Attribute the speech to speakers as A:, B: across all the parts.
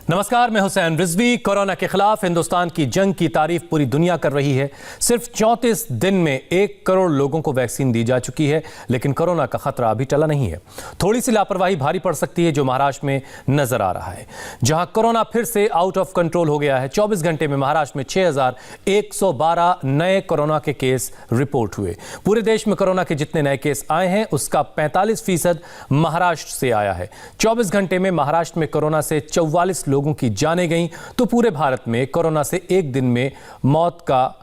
A: नमस्कार, मैं हुसैन रिजवी। कोरोना के खिलाफ हिंदुस्तान की जंग की तारीफ पूरी दुनिया कर रही है। सिर्फ 34 दिन में 1 करोड़ लोगों को वैक्सीन दी जा चुकी है, लेकिन कोरोना का खतरा अभी टला नहीं है। थोड़ी सी लापरवाही भारी पड़ सकती है, जो महाराष्ट्र में नजर आ रहा है, जहां कोरोना फिर से आउट ऑफ कंट्रोल हो गया है। 24 घंटे में महाराष्ट्र में 6112 नए कोरोना के केस रिपोर्ट हुए। पूरे देश में कोरोना के जितने नए केस आए हैं, उसका 45% महाराष्ट्र से आया है। 24 घंटे में महाराष्ट्र में कोरोना से 44 लोगों की जानें गईं, तो पूरे भारत में कोरोना से एक दिन में मौत का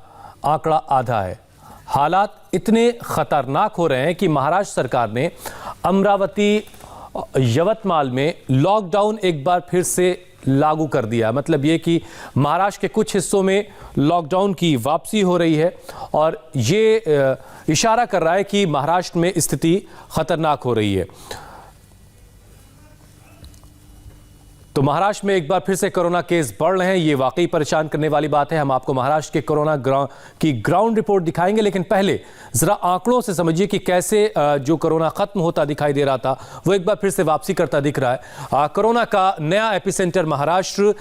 A: आंकड़ा आधा है। हालात इतने खतरनाक हो रहे हैं कि महाराष्ट्र सरकार ने अमरावती, यवतमाल में लॉकडाउन एक बार फिर से लागू कर दिया। मतलब ये कि महाराष्ट्र के कुछ हिस्सों में लॉकडाउन की वापसी हो रही है, और ये इशारा कर रहा है कि महाराष्ट्र में स्थिति खतरनाक हो रही है। तो महाराष्ट्र में एक बार फिर से कोरोना केस बढ़ रहे हैं। ये वाकई परेशान करने वाली बात है। हम आपको महाराष्ट्र के कोरोना की ग्राउंड रिपोर्ट दिखाएंगे, लेकिन पहले जरा आंकड़ों से समझिए कि कैसे जो कोरोना खत्म होता दिखाई दे रहा था, वो एक बार फिर से वापसी करता दिख रहा है। कोरोना का नया एपिसेंटर महाराष्ट्र।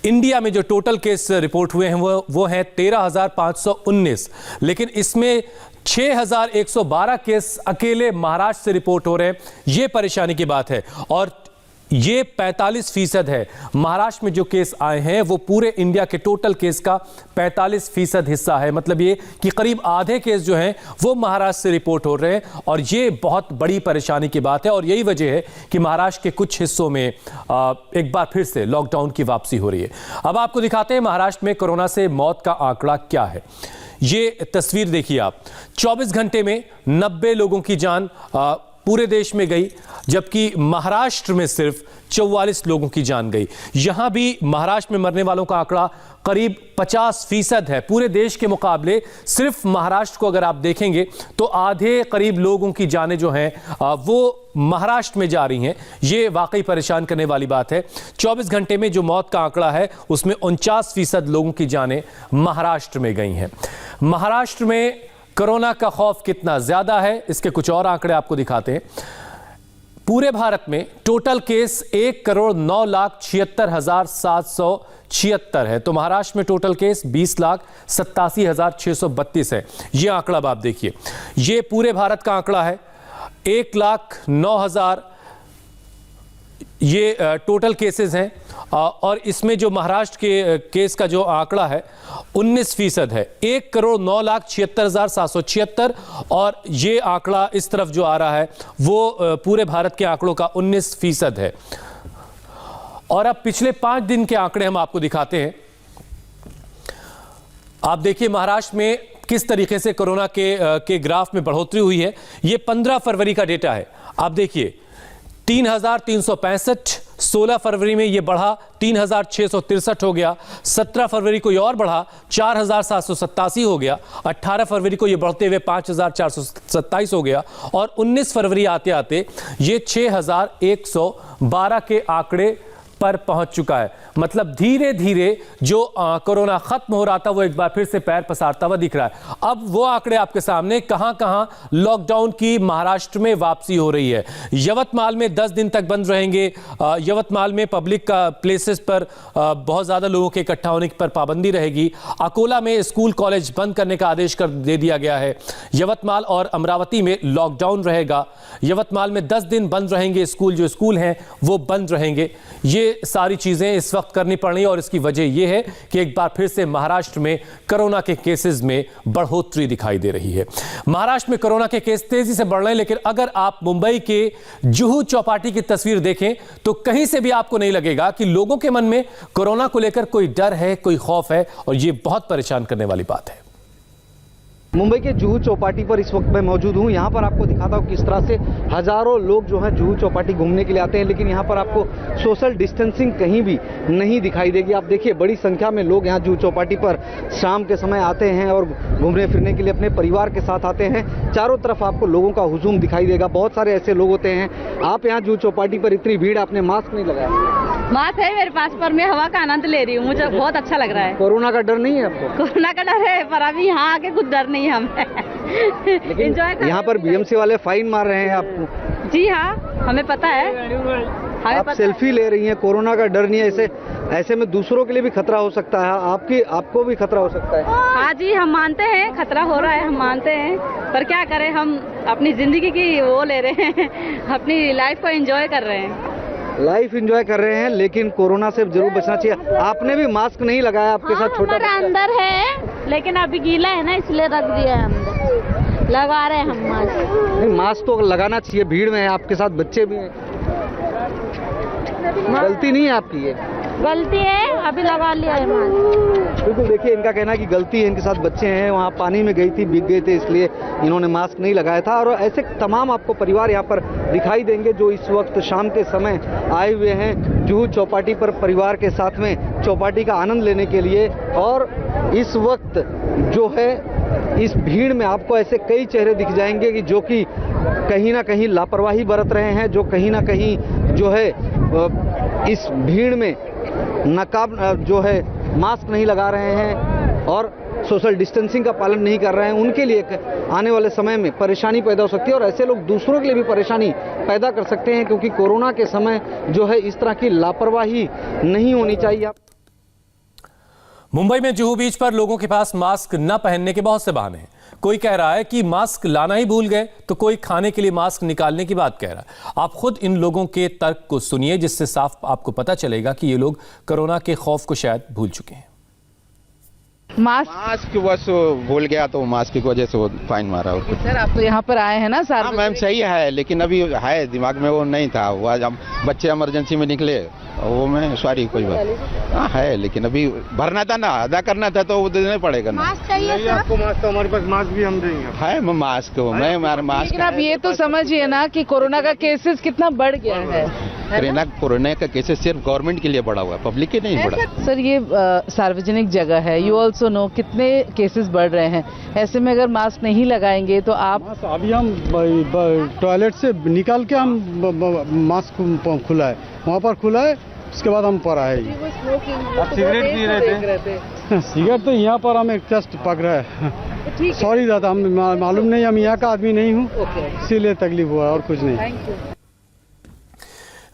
A: इंडिया में जो टोटल केस रिपोर्ट हुए हैं वो हैं 13,519, लेकिन इसमें 6,112 केस अकेले महाराष्ट्र से रिपोर्ट हो रहे हैं। ये परेशानी की बात है, और ये 45% है। महाराष्ट्र में जो केस आए हैं वो पूरे इंडिया के टोटल केस का 45% हिस्सा है। मतलब ये कि करीब आधे केस जो हैं वो महाराष्ट्र से रिपोर्ट हो रहे हैं, और ये बहुत बड़ी परेशानी की बात है। और यही वजह है कि महाराष्ट्र के कुछ हिस्सों में एक बार फिर से लॉकडाउन की वापसी हो रही है। अब आपको दिखाते हैं महाराष्ट्र में कोरोना से मौत का आंकड़ा क्या है। ये तस्वीर देखिए आप। 24 घंटे में 90 लोगों की जान पूरे देश में गई, जबकि महाराष्ट्र में सिर्फ 44 लोगों की जान गई। यहां भी महाराष्ट्र में मरने वालों का आंकड़ा करीब 50% है। पूरे देश के मुकाबले सिर्फ महाराष्ट्र को अगर आप देखेंगे तो आधे करीब लोगों की जानें जो हैं वो महाराष्ट्र में जा रही हैं। ये वाकई परेशान करने वाली बात है। 24 घंटे में जो मौत का आंकड़ा है उसमें 49% लोगों की जानें महाराष्ट्र में गई हैं। महाराष्ट्र में कोरोना का खौफ कितना ज्यादा है, इसके कुछ और आंकड़े आपको दिखाते हैं। पूरे भारत में टोटल केस 1,09,76,776 है, तो महाराष्ट्र में टोटल केस 20,87,632 है। यह आंकड़ा अब आप देखिए, यह पूरे भारत का आंकड़ा है। 1,09,000 ये टोटल केसेस हैं, और इसमें जो महाराष्ट्र के केस का जो आंकड़ा है 19% है। 1,09,76,776, और ये आंकड़ा इस तरफ जो आ रहा है वो पूरे भारत के आंकड़ों का 19% है। और अब पिछले 5 दिन के आंकड़े हम आपको दिखाते हैं। आप देखिए महाराष्ट्र में किस तरीके से कोरोना के ग्राफ में बढ़ोतरी हुई है। ये 15 फरवरी का डेटा है। आप देखिए 3,365, 16 फरवरी में ये बढ़ा 3,663 हो गया, 17 फरवरी को ये और बढ़ा 4,787 हो गया, 18 फरवरी को ये बढ़ते हुए 5,427 हो गया, और 19 फरवरी आते आते ये 6,112 के आंकड़े पर पहुंच चुका है। मतलब धीरे धीरे जो कोरोना खत्म हो रहा था वो एक बार फिर से पैर पसारता हुआ दिख रहा है। अब वो आंकड़े आपके सामने, कहां लॉकडाउन की महाराष्ट्र में वापसी हो रही है। यवतमाल में 10 दिन तक बंद रहेंगे। यवतमाल में पब्लिक प्लेसेस पर बहुत ज्यादा लोगों के इकट्ठा होने पर पाबंदी रहेगी। अकोला में स्कूल कॉलेज बंद करने का आदेश दे दिया गया है। यवतमाल और अमरावती में लॉकडाउन रहेगा। यवतमाल में 10 दिन बंद रहेंगे स्कूल, जो स्कूल हैं वो बंद रहेंगे। ये सारी चीजें इस वक्त करनी पड़ रही है, और इसकी वजह यह है कि एक बार फिर से महाराष्ट्र में कोरोना के केसेस में बढ़ोतरी दिखाई दे रही है। महाराष्ट्र में कोरोना के केस तेजी से बढ़ रहे हैं, लेकिन अगर आप मुंबई के जुहू चौपाटी की तस्वीर देखें तो कहीं से भी आपको नहीं लगेगा कि लोगों के मन में कोरोना को लेकर कोई डर है, कोई खौफ है, और यह बहुत परेशान करने वाली बात है।
B: मुंबई के जुहू चौपाटी पर इस वक्त मैं मौजूद हूँ। यहाँ पर आपको दिखाता हूँ किस तरह से हजारों लोग जो हैं जुहू चौपाटी घूमने के लिए आते हैं, लेकिन यहाँ पर आपको सोशल डिस्टेंसिंग कहीं भी नहीं दिखाई देगी। आप देखिए बड़ी संख्या में लोग यहाँ जुहू चौपाटी पर शाम के समय आते हैं और घूमने फिरने के लिए अपने परिवार के साथ आते हैं। चारों तरफ आपको लोगों का हुजूम दिखाई देगा। बहुत सारे ऐसे लोग होते हैं। आप यहाँ जुहू चौपाटी पर इतनी भीड़, आपने मास्क नहीं लगाया?
C: मास्क है मेरे पास, पर मैं हवा का आनंद ले रही हूँ। मुझे बहुत अच्छा लग रहा है।
B: कोरोना का डर नहीं है आपको?
C: कोरोना का डर है, पर अभी यहाँ आके कुछ डर नहीं है हमें।
B: लेकिन यहाँ पर बीएमसी वाले फाइन मार रहे हैं आपको?
C: जी हाँ, हमें पता है। हमें
B: आप
C: पता
B: सेल्फी ले रही हैं, कोरोना का डर नहीं है, ऐसे में दूसरों के लिए भी खतरा हो सकता है, आपको भी खतरा हो सकता है।
C: हाँ जी, हम मानते हैं खतरा हो रहा है, हम मानते हैं, पर क्या करें, हम अपनी जिंदगी की वो ले रहे हैं, अपनी लाइफ को एंजॉय कर रहे हैं।
B: लाइफ एंजॉय कर रहे हैं, लेकिन कोरोना से जरूर बचना चाहिए। आपने भी मास्क नहीं लगाया, आपके साथ छोटा
C: हमारा अंदर है, लेकिन अभी गीला है ना, इसलिए रख दिया है अंदर। लगा रहे हैं हम मास्क।
B: नहीं, मास्क तो लगाना चाहिए, भीड़ में है, आपके साथ बच्चे भी हैं, गलती नहीं है आपकी, ये
C: गलती है, अभी लगा लिया है मास्क।
B: बिल्कुल। देखिए, इनका कहना है कि गलती है, इनके साथ बच्चे हैं, वहाँ पानी में गई थी, भीग गए थे, इसलिए इन्होंने मास्क नहीं लगाया था। और ऐसे तमाम आपको परिवार यहाँ पर दिखाई देंगे जो इस वक्त शाम के समय आए हुए हैं जुहू चौपाटी पर परिवार के साथ में चौपाटी का आनंद लेने के लिए। और इस वक्त जो है इस भीड़ में आपको ऐसे कई चेहरे दिख जाएंगे कि जो कि कहीं ना कहीं लापरवाही बरत रहे हैं, जो कहीं ना कहीं जो है इस भीड़ में नकाब जो है मास्क नहीं लगा रहे हैं और सोशल डिस्टेंसिंग का पालन नहीं कर रहे हैं। उनके लिए आने वाले समय में परेशानी पैदा हो सकती है और ऐसे लोग दूसरों के लिए भी परेशानी पैदा कर सकते हैं, क्योंकि कोरोना के समय जो है इस तरह की लापरवाही नहीं होनी चाहिए।
A: मुंबई में जुहू बीच पर लोगों के पास मास्क न पहनने के बहुत से बहाने हैं। कोई कह रहा है कि मास्क लाना ही भूल गए, तो कोई खाने के लिए मास्क निकालने की बात कह रहा है। आप खुद इन लोगों के तर्क को सुनिए, जिससे साफ आपको पता चलेगा कि ये लोग कोरोना के खौफ को शायद भूल चुके हैं।
D: मास्क बस भूल गया तो मास्क की वजह से वो फाइन मारा। और कुछ
E: सर, आप तो यहाँ पर आए हैं ना सर?
D: हाँ मैम, सही है, लेकिन अभी है दिमाग में, वो नहीं था। वो आज हम बच्चे इमरजेंसी में निकले, वो मैं सॉरी, कोई बात। हाँ है, लेकिन अभी भरना था ना, अदा करना था, तो वो देना पड़ेगा ना।
C: मास्क चाहिए
B: आपको मास्क, तो हमारे पास मास्क भी हम देंगे।
D: है मास्क, मैं मास्क।
E: लेकिन आप ये तो समझिए ना कि कोरोना का केसेस कितना बढ़ गया है।
D: कोरोना का केसेस सिर्फ गवर्नमेंट के लिए बढ़ा हुआ है, पब्लिक के नहीं बढ़ा।
E: सर, ये सार्वजनिक जगह है, यू ऑल्सो नो कितने केसेस बढ़ रहे हैं। ऐसे में अगर मास्क नहीं लगाएंगे तो आप
F: अभी हम टॉयलेट से निकाल के हम मास्क खुला है, वहाँ पर खुला है, उसके बाद हम पर आए।
B: आप सिगरेट पी रहे थे?
F: सिगरेट तो यहाँ पर हमें जस्ट पकड़ा है। सॉरी दादा, हम मालूम नहीं, हम यहाँ का आदमी नहीं हूँ, इसीलिए तकलीफ हुआ और कुछ नहीं।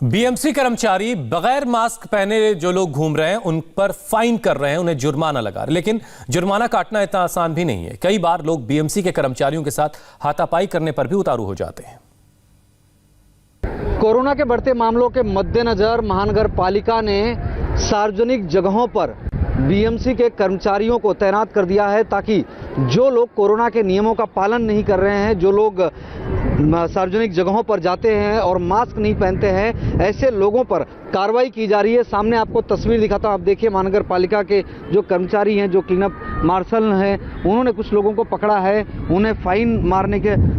A: बीएमसी कर्मचारी बगैर मास्क पहने जो लोग घूम रहे हैं उन पर फाइन कर रहे हैं, उन्हें जुर्माना लगा रहे हैं। लेकिन जुर्माना काटना इतना आसान भी नहीं है। कई बार लोग बीएमसी के कर्मचारियों के साथ हाथापाई करने पर भी उतारू हो जाते हैं।
B: कोरोना के बढ़ते मामलों के मद्देनजर महानगर पालिका ने सार्वजनिक जगहों पर बीएमसी के कर्मचारियों को तैनात कर दिया है, ताकि जो लोग कोरोना के नियमों का पालन नहीं कर रहे हैं, जो लोग सार्वजनिक जगहों पर जाते हैं और मास्क नहीं पहनते हैं, ऐसे लोगों पर कार्रवाई की जा रही है। सामने आपको तस्वीर दिखाता हूं, आप देखिए महानगर पालिका के जो कर्मचारी हैं, जो क्लीनअप मार्शल हैं, उन्होंने कुछ लोगों को पकड़ा है, उन्हें फाइन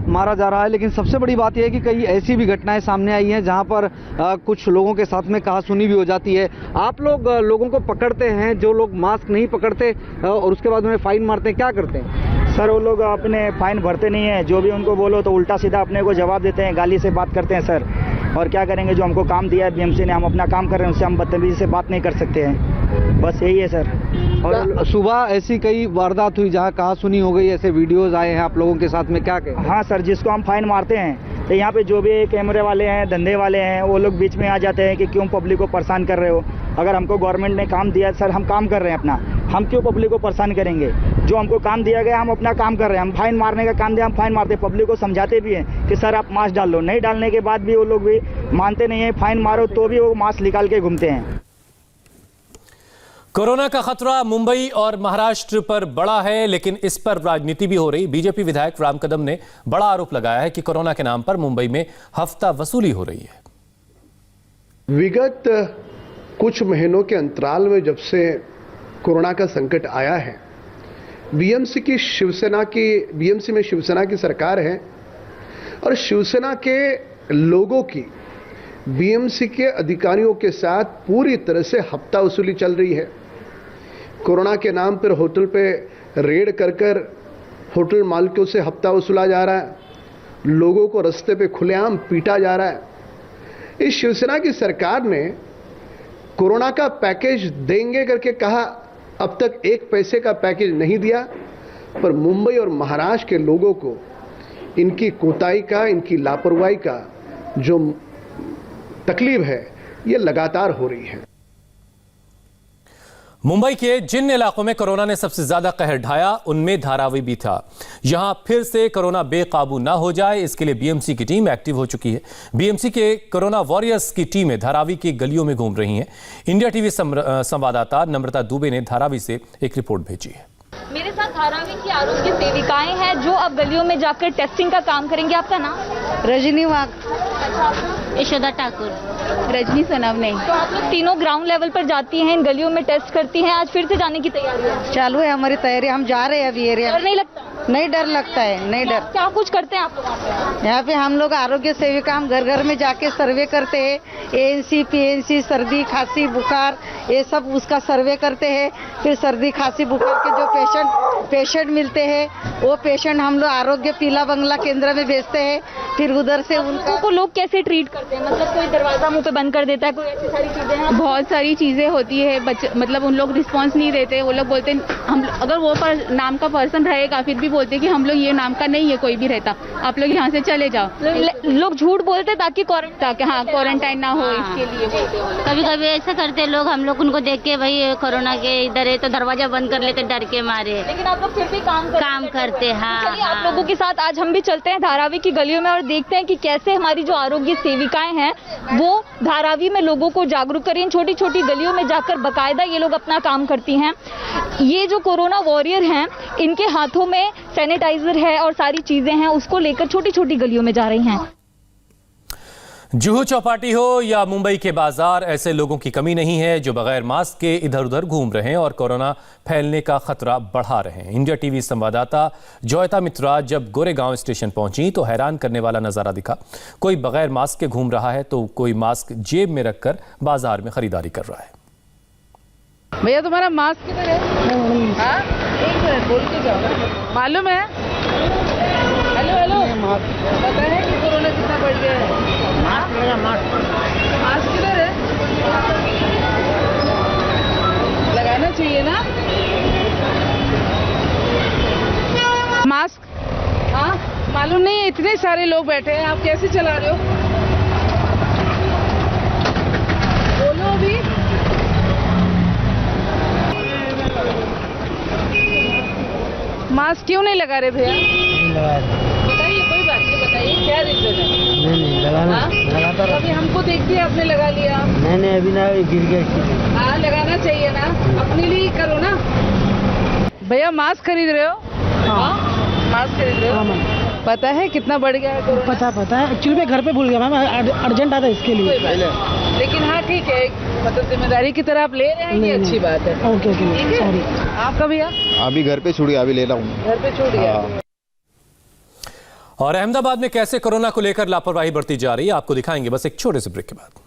B: मारा जा रहा है। लेकिन सबसे बड़ी बात यह है कि कई ऐसी भी घटनाएं सामने आई हैं जहां पर कुछ लोगों के साथ में कहासुनी भी हो जाती है। आप लोग लोगों को पकड़ते हैं, जो लोग मास्क नहीं पकड़ते और उसके बाद उन्हें फाइन मारते हैं, क्या करते हैं?
G: सर, वो लोग अपने फाइन भरते नहीं है, जो भी उनको बोलो तो उल्टा सीधा अपने को जवाब देते हैं, गाली से बात करते हैं सर। और क्या करेंगे, जो हमको काम दिया है बीएमसी ने, हम अपना काम कर रहे हैं, उससे हम बदतमीजी से बात नहीं कर सकते हैं। बस यही है सर।
B: और सुबह ऐसी कई वारदात हुई जहां कहासुनी हो गई, ऐसे वीडियोज आए हैं आप लोगों के साथ में, क्या कहें?
G: हाँ सर, जिसको हम फाइन मारते हैं तो यहाँ पे जो भी कैमरे वाले हैं, धंधे वाले हैं, वो लोग बीच में आ जाते हैं कि क्यों पब्लिक को परेशान कर रहे हो। अगर हमको गवर्नमेंट ने काम दिया सर, हम काम कर रहे हैं अपना, हम क्यों पब्लिक को परेशान करेंगे? जो हमको काम दिया गया हम अपना काम कर रहे हैं। हम फाइन मारने का काम दिया, हम फाइन मारते, पब्लिक को समझाते भी हैं कि सर आप मास्क डाल लो। नहीं डालने के बाद भी वो लोग भी मानते नहीं है, फाइन मारो तो भी वो मास्क निकाल के घूमते हैं।
A: कोरोना का खतरा मुंबई और महाराष्ट्र पर बड़ा है, लेकिन इस पर राजनीति भी हो रही। बीजेपी विधायक राम कदम ने बड़ा आरोप लगाया है कि कोरोना के नाम पर मुंबई में हफ्ता वसूली हो रही है।
H: विगत कुछ महीनों के अंतराल में जब से कोरोना का संकट आया है, बीएमसी में शिवसेना की सरकार है और शिवसेना के लोगों की बीएमसी के अधिकारियों के साथ पूरी तरह से हफ्ता वसूली चल रही है। कोरोना के नाम पर होटल पे रेड कर होटल मालिकों से हफ्ता वसूला जा रहा है, लोगों को रास्ते पे खुलेआम पीटा जा रहा है। इस शिवसेना की सरकार ने कोरोना का पैकेज देंगे करके कहा, अब तक एक पैसे का पैकेज नहीं दिया। पर मुंबई और महाराष्ट्र के लोगों को इनकी कोताही का, इनकी लापरवाही का जो तकलीफ है, ये लगातार हो रही है।
A: मुंबई के जिन इलाकों में कोरोना ने सबसे ज्यादा कहर ढाया उनमें धारावी भी था। यहां फिर से कोरोना बेकाबू ना हो जाए इसके लिए बीएमसी की टीम एक्टिव हो चुकी है। बीएमसी के कोरोना वॉरियर्स की टीमें धारावी की गलियों में घूम रही हैं। इंडिया टीवी संवाददाता नम्रता दुबे ने धारावी से एक रिपोर्ट भेजी है।
I: मेरे साथ धारावी की आरोग्य सेविकाएं हैं जो अब गलियों में जाकर टेस्टिंग का काम करेंगे। आपका नाम?
C: रजनी वाघ,
I: यशोदा ठाकुर,
C: रजनी सनवने।
I: तो आप लोग तीनों ग्राउंड लेवल पर जाती हैं, इन गलियों में टेस्ट करती हैं। आज फिर से जाने की तैयारी है?
C: चालू है हमारी तैयारी, हम जा रहे हैं अभी एरिया।
I: डर नहीं लगता?
C: नहीं डर लगता है, नहीं डर।
I: क्या कुछ करते हैं आप लोग?
C: यहाँ पे हम लोग आरोग्य सेविका, हम घर घर में जाके सर्वे करते हैं। एएनसी, पीएनसी, सर्दी खांसी बुखार ये सब उसका सर्वे करते हैं। फिर सर्दी खांसी बुखार के जो पेशेंट मिलते हैं वो पेशेंट हम लोग आरोग्य पीला बंगला केंद्र में भेजते हैं। फिर उधर से
I: उनको लोग कैसे ट्रीट करते हैं? मतलब कोई दरवाजा मुंह पे बंद कर देता है, कोई ऐसी सारी चीजें हैं?
C: बहुत सारी चीजें होती है। मतलब उन लोग रिस्पांस नहीं देते। वो लोग बोलते हैं हम अगर वो नाम का पर्सन रहेगा फिर भी बोलते हैं कि हम लोग ये नाम का नहीं है कोई भी रहता, आप लोग यहाँ से चले जाओ।
I: लोग झूठ बोलते ताकि
C: क्वारंटाइन ना हो इसके लिए बोलते हैं।
J: कभी कभी ऐसा करते लोग, हम लोग उनको देख के भाई कोरोना के इधर है तो दरवाजा बंद कर लेते डर के मारे।
I: लेकिन आप लोग फिर भी काम
J: करते हैं। हाँ,
I: चलिए आप लोगों के साथ आज हम भी चलते हैं धारावी की गलियों में और देखते हैं कि कैसे हमारी जो आरोग्य सेविकाएं हैं वो धारावी में लोगों को जागरूक करें। छोटी छोटी गलियों में जाकर बकायदा ये लोग अपना काम करती हैं। ये जो कोरोना वॉरियर हैं इनके हाथों में सैनिटाइजर है और सारी चीजें हैं, उसको लेकर छोटी छोटी गलियों में जा रही हैं।
A: जुहू चौपाटी हो या मुंबई के बाजार, ऐसे लोगों की कमी नहीं है जो बगैर मास्क के इधर उधर घूम रहे हैं और कोरोना फैलने का खतरा बढ़ा रहे हैं। इंडिया टीवी संवाददाता जॉयता मित्रा जब गोरेगांव स्टेशन पहुंची तो हैरान करने वाला नजारा दिखा। कोई बगैर मास्क के घूम रहा है तो कोई मास्क जेब में रखकर बाजार में खरीदारी कर रहा है।
E: भैया तुम्हारा मास्क किधर है? हाँ? एक मिनट बोल के जाओ। मालूम है? हेलो हेलो, पता है कि कोरोना कितना बढ़ गया है? मास्क किधर है? लगाना चाहिए ना मास्क। हाँ, मालूम नहीं है, इतने सारे लोग बैठे हैं, आप कैसे चला रहे हो? बोलो अभी। मास्क क्यों नहीं लगा रहे भैया? बताइए, कोई बात नहीं, बताइए क्या रीजन है?
F: नहीं लगाता
E: अभी हमको देख के आपने लगा लिया।
F: नहीं अभी ना गिर गया।
E: हाँ, लगाना चाहिए ना, अपने लिए करो ना। भैया मास्क खरीद रहे हो? हाँ, मास्क खरीद रहे हो? पता है कितना बढ़ गया है कोरोना?
F: पता है, एक्चुअली मैं घर पे भूल गया मैम, अर्जेंट आता इसके लिए।
E: लेकिन हाँ ठीक है, मतलब जिम्मेदारी की तरह आप ले रहे हैं, ये अच्छी बात है।
F: Okay sorry.
E: आपका भैया?
D: अभी घर पे छुड़ी, अभी ले रहा हूँ।
E: घर पे छूट गया।
A: और अहमदाबाद में कैसे कोरोना को लेकर लापरवाही बढ़ती जा रही है आपको दिखाएंगे बस एक छोटे से ब्रेक के बाद।